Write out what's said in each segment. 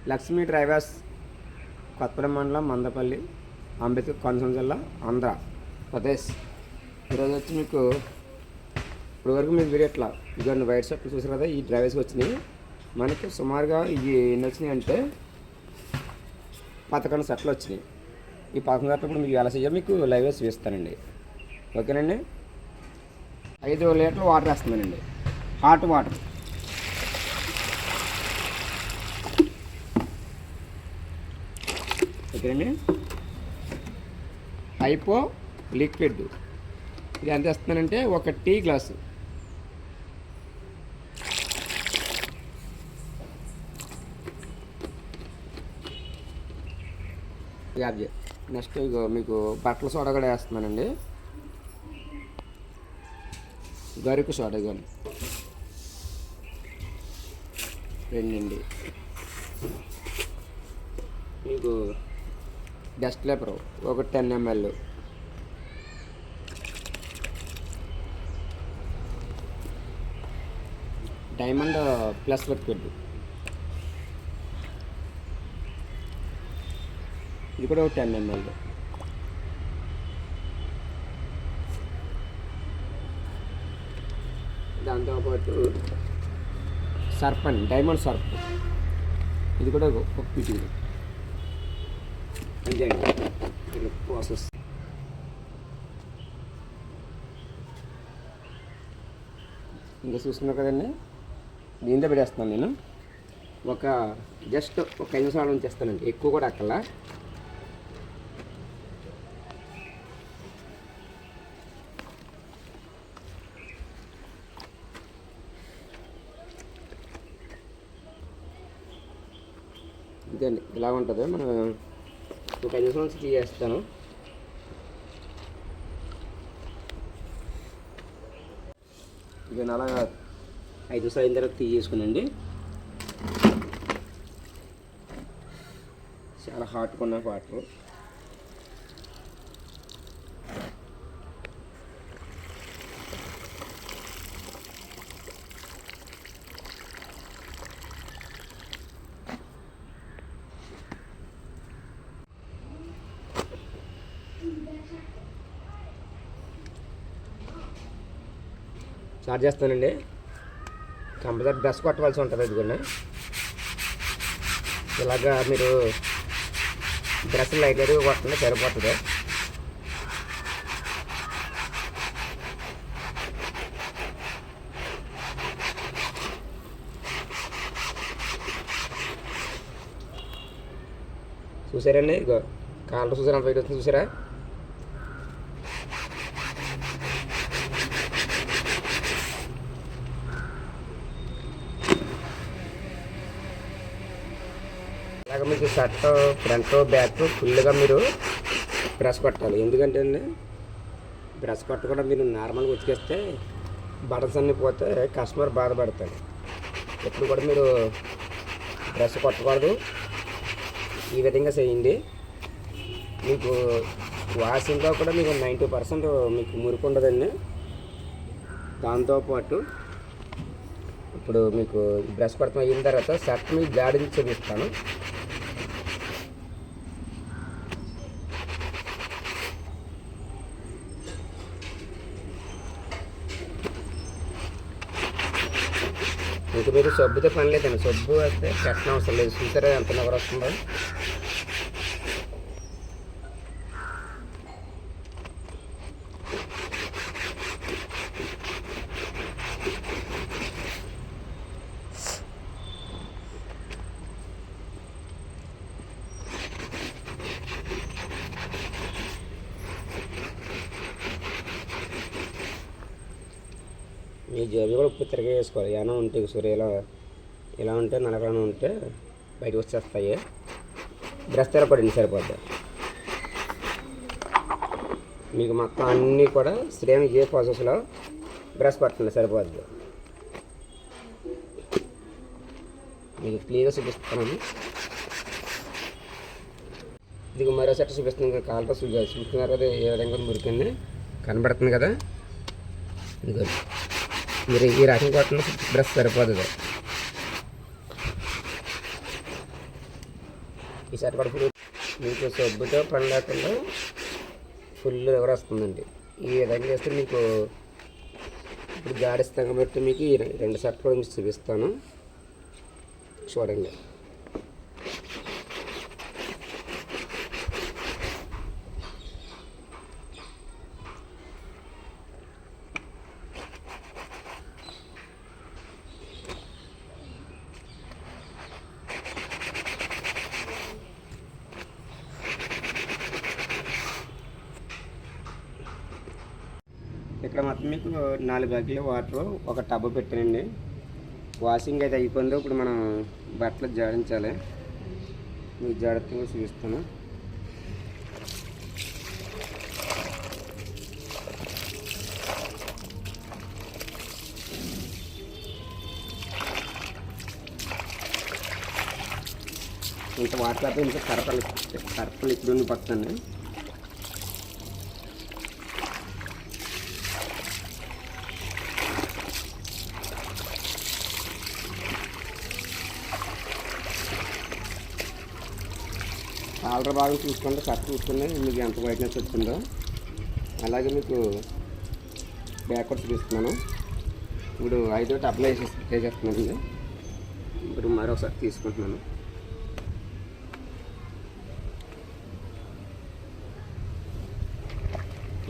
Lakshmi drivers, Kothapalli మండలం, మందపల్లి, అంబేద్కర్ కోనసీమ జిల్లా, ఆంధ్రప్రదేశ్. ఈరోజు వచ్చి మీకు ఇప్పుడు వరకు మీకు వీడియో ఇట్లా ఇదిగోండి వైట్ షర్ట్లు చూసారు కదా, ఈ డ్రైవర్స్కి వచ్చినాయి. మనకి సుమారుగా ఇవి ఎన్ని వచ్చినాయి అంటే 11 సెట్లు వచ్చినాయి. ఈ 11 సెట్లు ఇప్పుడు మీకు ఎలా చేయాలో మీకు లైవ్ వేసి చూపిస్తానండి. ఓకేనండి. 5 లీటర్లు వాటర్ వేస్తున్నానండి, హాట్ వాటర్. ఓకేనండి. హైపో లిక్విడ్ ఇది ఎంత వేస్తున్నానంటే 1 టీ గ్లాసు. నెక్స్ట్ ఇగో మీకు బట్టల సోడా కూడా వేస్తున్నానండి, గరుకు సోడా కానీ 2 అండి. మీకు డస్ట్ లేపర్ ఒక 10 ml. డైమండ్ ప్లస్ లిక్విడ్ ఇది కూడా ఒక 10 ml. దాంతోపాటు సర్ఫ్ అండి, డైమండ్ సర్ఫ్ ఇది కూడా ఒక పిటి. అంతే అండి ప్రాసెస్. ఇంకా చూసుకున్నా కదండి, దీంతో పెట్టేస్తాను నేను. జస్ట్ ఒక 5 నిమిషాలు ఉంచేస్తానండి, ఎక్కువ కూడా అక్కర్లా. అంతే అండి, ఇలా ఉంటుంది. మనం ఒక 5 నిమిషాల నుంచి తీసేస్తాను. ఇది అలా 5 నిమిషాలు అయిన తర్వాత తీసేసుకునండి. చాలా హాట్గా ఉన్న వాటర్. స్టార్ట్ చేస్తానండి. కంపల్సరీ బ్రష్ కొట్టవలసి ఉంటుంది. అది కూడా ఇలాగా మీరు బ్రష్ లైట్గా కొట్టండి, సరిపోతుంది. చూసారండి, ఇగో కాళ్ళు చూసారా అంత వైట్ వస్తుంది, చూసారా? అలాగే మీకు షర్ట్ ఫ్రంట్ బ్యాక్ ఫుల్గా మీరు బ్రష్ కొట్టాలి. ఎందుకంటే అండి, బ్రష్ కొట్టకుండా మీరు నార్మల్గా ఉతికేస్తే బటన్స్ అన్నీ పోతే కస్టమర్ బాధపడతాడు. ఎప్పుడు కూడా మీరు బ్రష్ కొట్టకూడదు. ఈ విధంగా చేయండి. మీకు వాషింగ్లో కూడా మీకు 90% మీకు మురికి ఉండదండి. దాంతోపాటు ఇప్పుడు మీకు బ్రష్ కొట్టడం అయిన తర్వాత షర్ట్ మీకు జాడించి చూపిస్తాను. మీకు మీరు సబ్బుతో పని లేదండి, సబ్బు వస్తే పెట్టడం అవసరం లేదు. చూసారా ఎంత నగర వస్తుందో. మీ జేబు కూడా ఉప్పు తిరగ వేసుకోవాలి. ఏమైనా ఉంటే సూర్య ఇలా ఉంటే నలగలను ఉంటే బయటకు వచ్చేస్తాయి. బ్రష్ తెరపడండి, సరిపోద్ది. మీకు మొత్తం అన్నీ కూడా సేమ్ ఏ ప్రాసెస్లో బ్రష్ పట్టండి, సరిపోద్ది. మీకు క్లియర్గా చూపిస్తున్నాను. ఇది మరో సెట్ చూపిస్తుంది. కాళ్ళతో చూస్తున్నారు కదా ఏ విధంగా మురికింది కనబడుతుంది కదా. ఇదిగో మీరు ఈ రకం కొట్టిన బ్రష్ సరిపోతుంది. ఈ షర్ట్ కూడా ఫుల్ మీకు సబ్బుతో పని లేకుండా ఫుల్ ఎవరు వస్తుందండి. ఈ విధంగా చేస్తే మీకు ఇప్పుడు జాడిస్తాం కాబట్టి మీకు ఈ 2 షర్ట్ కూడా మీకు చూపిస్తాను చూడండి. ఇక్కడ మొత్తం మీకు 4 బకెట్లు వాటర్ ఒక టబ్బు పెట్టానండి. వాషింగ్ అయితే అయిపోయిందో ఇప్పుడు మనం బట్టలు జాడించాలి. మీకు జాగ్రత్తగా చూపిస్తాను. ఇంత వాటర్ అయితే ఇంకా కరపలు ఇక్కడ ఉండి పడుతుంది. కాలర్ భాగం చూసుకుంటే కట్ చూసుకుని మీకు ఎంత వైట్నెస్ వచ్చిందో అలాగే మీకు బ్యాక్వర్డ్ చూపిస్తున్నాను. ఇప్పుడు 5 అప్లై చేసేస్తున్నానండి. ఇప్పుడు మరొకసారి తీసుకుంటున్నాను.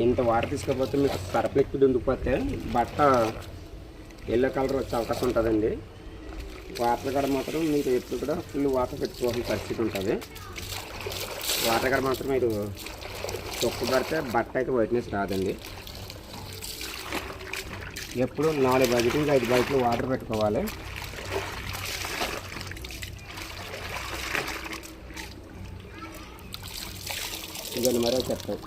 ఇంత వాటర్ తీసుకోకపోతే మీకు సర్ఫ్ లిక్విడ్ ఉండిపోతే బట్ట ఎల్లో కలర్ వచ్చే అవకాశం ఉంటుందండి. వాటర్ కాడ మాత్రం మీరు ఎప్పుడు కూడా ఫుల్ వాటర్ పెట్టుకోవాల్సిన పరిస్థితి ఉంటుంది. వాటర్ కాడ మాత్రం మీరు తొక్కు పడితే బట్ట అయితే వైట్నెస్ రాదండి. ఎప్పుడు 4 బకెట్లు నుంచి 5 బకెట్లు వాటర్ పెట్టుకోవాలి. ఇదని మరో చెప్తాను.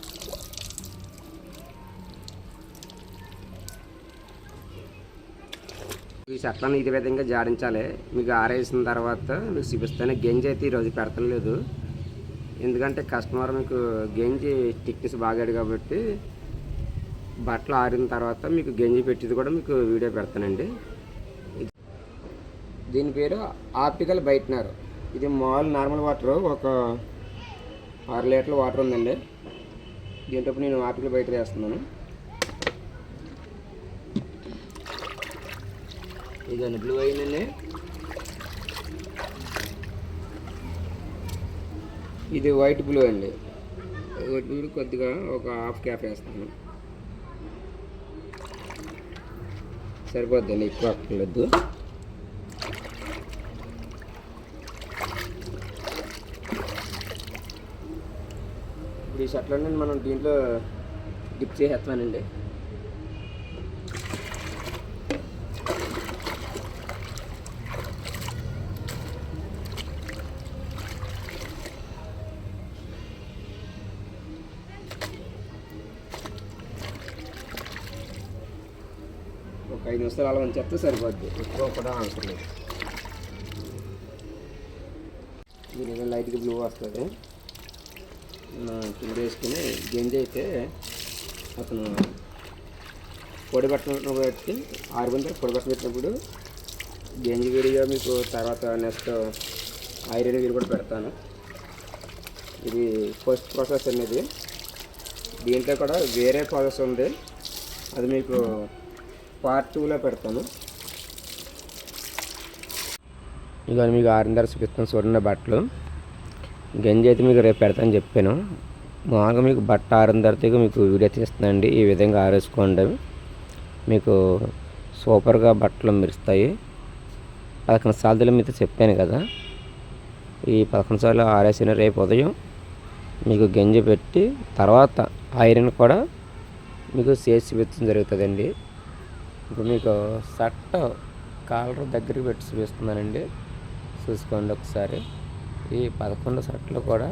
ఈ షర్ట్లను ఇదే విధంగా జాడించాలి. మీకు ఆరేసిన తర్వాత మీకు చూపిస్తాను. గంజి అయితే ఈరోజు పెడతలేదు, ఎందుకంటే కస్టమర్ మీకు గంజి థిక్నెస్ బాగాడు కాబట్టి బట్టలు ఆరిన తర్వాత మీకు గంజి పెట్టేది కూడా మీకు వీడియో పెడతానండి. దీని పేరు ఆప్టికల్ వైట్నర్. ఇది మామూలు నార్మల్ వాటర్ ఒక 6 లీటర్ల వాటర్ ఉందండి. దీంట్లో నేను ఆప్టికల్ వైట్నర్ వేస్తున్నాను. ఇదండి బ్లూ అయిందండి. ఇది వైట్ బ్లూ అండి. వైట్ బ్లూ కొద్దిగా ఒక హాఫ్ క్యాప్ వేస్తాను, సరిపోద్దండి, ఎక్కువ అక్కర్లేదు. ఇప్పుడు ఈ షర్ట్లన్నీ మనం దీంట్లో డిప్ చేసేస్తానండి. ఒక 5 నిమిషాలు అలా ఉంచేస్తే సరిపోద్ది, ఎక్కువ కూడా అవసరం లేదు. దీని లైట్గా బ్లూ వస్తుంది. కింద వేసుకుని గంజి అయితే అతను పొడి బట్టలు పెట్టి 6 గంటలు పొడి బట్టలు పెట్టినప్పుడు గంజి వీడియో మీకు తర్వాత నెక్స్ట్ ఐరన్ వీడియో కూడా పెడతాను. ఇది ఫస్ట్ ప్రాసెస్ అనేది. దీంట్లో కూడా వేరే ప్రాసెస్ ఉంది, అది మీకు పార్ట్ 2లో పెడతాను. ఇక మీకు 6 చూపిస్తాను చూడండి. బట్టలు గంజి అయితే మీకు రేపు పెడతాను చెప్పాను. మామూలుగా మీకు బట్ట 6 మీకు వీడియో తీస్తున్నానండి. ఈ విధంగా ఆరేసుకోండి, మీకు సూపర్గా బట్టలు మెరుస్తాయి. 11 సార్లు మీతో చెప్పాను కదా, ఈ 11 సార్లు ఆరేసిన రేపు ఉదయం మీకు గంజి పెట్టి తర్వాత ఐరన్ కూడా మీకు చేసి చూపించడం జరుగుతుందండి. ఇప్పుడు మీకు షర్ట్ కాలర్ దగ్గరికి పెట్టి చూపిస్తున్నానండి, చూసుకోండి ఒకసారి. ఈ 11 షర్ట్లు కూడా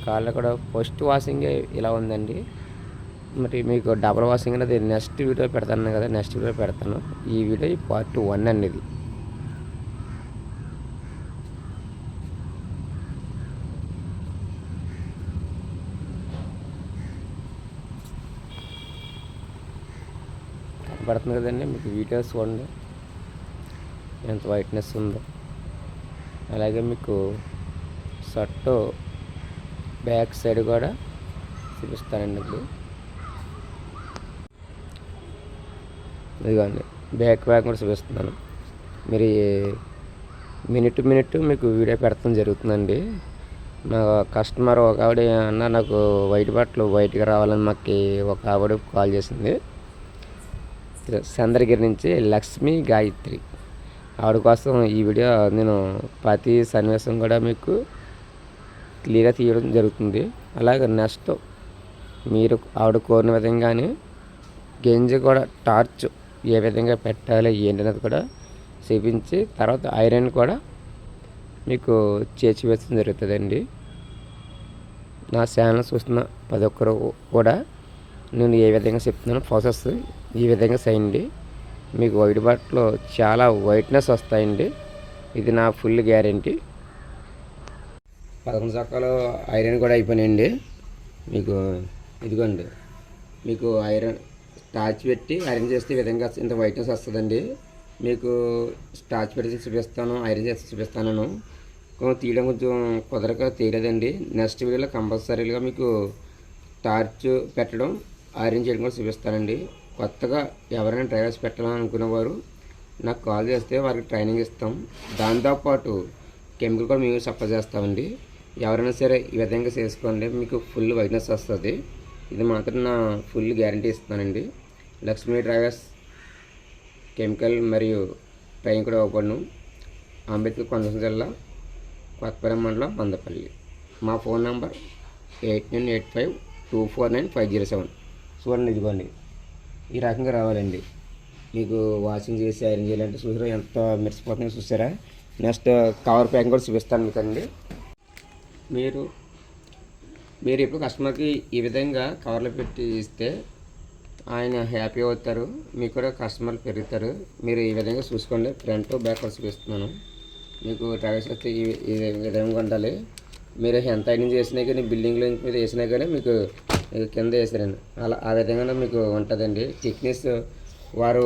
కాలర్ కూడా ఫస్ట్ వాషింగే ఇలా ఉందండి. మరి మీకు డబల్ వాషింగ్ అనేది నెక్స్ట్ వీడియో పెడతాను కదా, నెక్స్ట్ వీడియో పెడతాను. ఈ వీడియో ఈ పార్ట్ 1 అండి. ఇది పడుతుంది కదండి, మీకు వీడియోస్ చూడండి ఎంత వైట్నెస్ ఉందో. అలాగే మీకు షర్ట్ బ్యాక్ సైడ్ కూడా చూపిస్తానండి. ఇప్పుడు ఇదిగోండి బ్యాక్ కూడా చూపిస్తున్నాను. మీరు మినిట్ మీకు వీడియో పెడతాం జరుగుతుందండి. మా కస్టమర్ ఒక ఆవిడ అన్న నాకు వైట్ బట్టలు వైట్గా రావాలని మాకు ఒక ఆవిడ కాల్ చేసింది. చంద్రగిరి నుంచి లక్ష్మీ గాయత్రి. ఆవిడ కోసం ఈ వీడియో నేను ప్రతి సన్నివేశం కూడా మీకు క్లియర్గా తీయడం జరుగుతుంది. అలాగే నెక్స్ట్ మీరు ఆవిడ కోరిన విధంగానే గంజి కూడా టార్చ్ ఏ విధంగా పెట్టాలి ఏంటనేది కూడా చూపించి తర్వాత ఐరన్ కూడా మీకు చేర్చి వేయడం జరుగుతుందండి. నా ఛానల్ చూస్తున్న ప్రతి ఒక్కరు కూడా నేను ఏ విధంగా చెప్తున్నాను ప్రాసెస్ ఈ విధంగా చేయండి. మీకు వైట్ బట్టలు చాలా వైట్నెస్ వస్తాయండి. ఇది నా ఫుల్ గ్యారంటీ. 11 చొక్కాలు ఐరన్ కూడా అయిపోయినాయండి. మీకు ఇదిగోండి మీకు ఐరన్ స్టార్చ్ పెట్టి ఐరన్ చేస్తే ఈ విధంగా ఇంత వైట్నెస్ వస్తుందండి. మీకు స్టార్చ్ పెట్టి చూపిస్తాను, ఐరన్ చేసి చూపిస్తాను. తీయడం కొంచెం కుదరక తీయలేదండి. నెక్స్ట్ వీడియోలో కంపల్సరీగా మీకు టార్చ్ పెట్టడం ఐరన్ చేయడం కూడా చూపిస్తానండి. కొత్తగా ఎవరైనా డ్రైవర్స్ పెట్టాలని అనుకునేవారు నాకు కాల్ చేస్తే వారికి ట్రైనింగ్ ఇస్తాం. దాంతోపాటు కెమికల్ కూడా మేము సప్లై చేస్తామండి. ఎవరైనా సరే ఈ విధంగా చేసుకోండి, మీకు ఫుల్ వైట్నెస్ వస్తుంది. ఇది మాత్రం నా ఫుల్ గ్యారంటీ ఇస్తానండి. లక్ష్మీ డ్రైవర్స్ కెమికల్ మరియు ట్రైనింగ్ కూడా ఇవ్వబడును. అంబేద్కర్ కోనసీమ జిల్లా కొత్తపల్లి మండలం మందపల్లి. మా ఫోన్ నంబర్ 8985249507. చూడండి ఇదిగోండి ఈ రకంగా రావాలండి. మీకు వాషింగ్ చేసి ఐరన్ చేయాలంటే చూసారా ఎంత మెరిసిపోతుందో చూసారా. నెక్స్ట్ కవర్ ప్యాకింగ్ కూడా చూపిస్తాను మీకు అండి. మీరు ఇప్పుడు కస్టమర్కి ఈ విధంగా కవర్లో పెట్టి ఇస్తే ఆయన హ్యాపీ అవుతారు, మీకు కూడా కస్టమర్లు పెరుగుతారు. మీరు ఈ విధంగా చూసుకోండి. ఫ్రంట్ బ్యాక్ కూడా చూపిస్తున్నాను. మీకు ట్రావెల్స్ వస్తే ఈ విధంగా ఉండాలి. మీరు ఎంత ఐరన్ చేసినా కానీ బిల్డింగ్లో మీద వేసినా కానీ మీకు కింద వేసారండి అలా ఆ విధంగా మీకు ఉంటుందండి. థిక్నెస్ వారు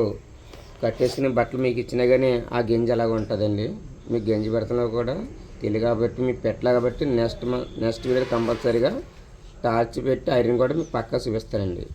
కట్టేసుకునే బట్టలు మీకు ఇచ్చినా కానీ ఆ గంజి అలాగ ఉంటుందండి. మీకు గంజి పెడుతున్నా కూడా తెలియ కాబట్టి మీకు పెట్టలే కాబట్టి నెక్స్ట్ వీడియో కంపల్సరీగా టార్చ్ పెట్టి ఐరన్ కూడా మీకు పక్కా చూపిస్తానండి.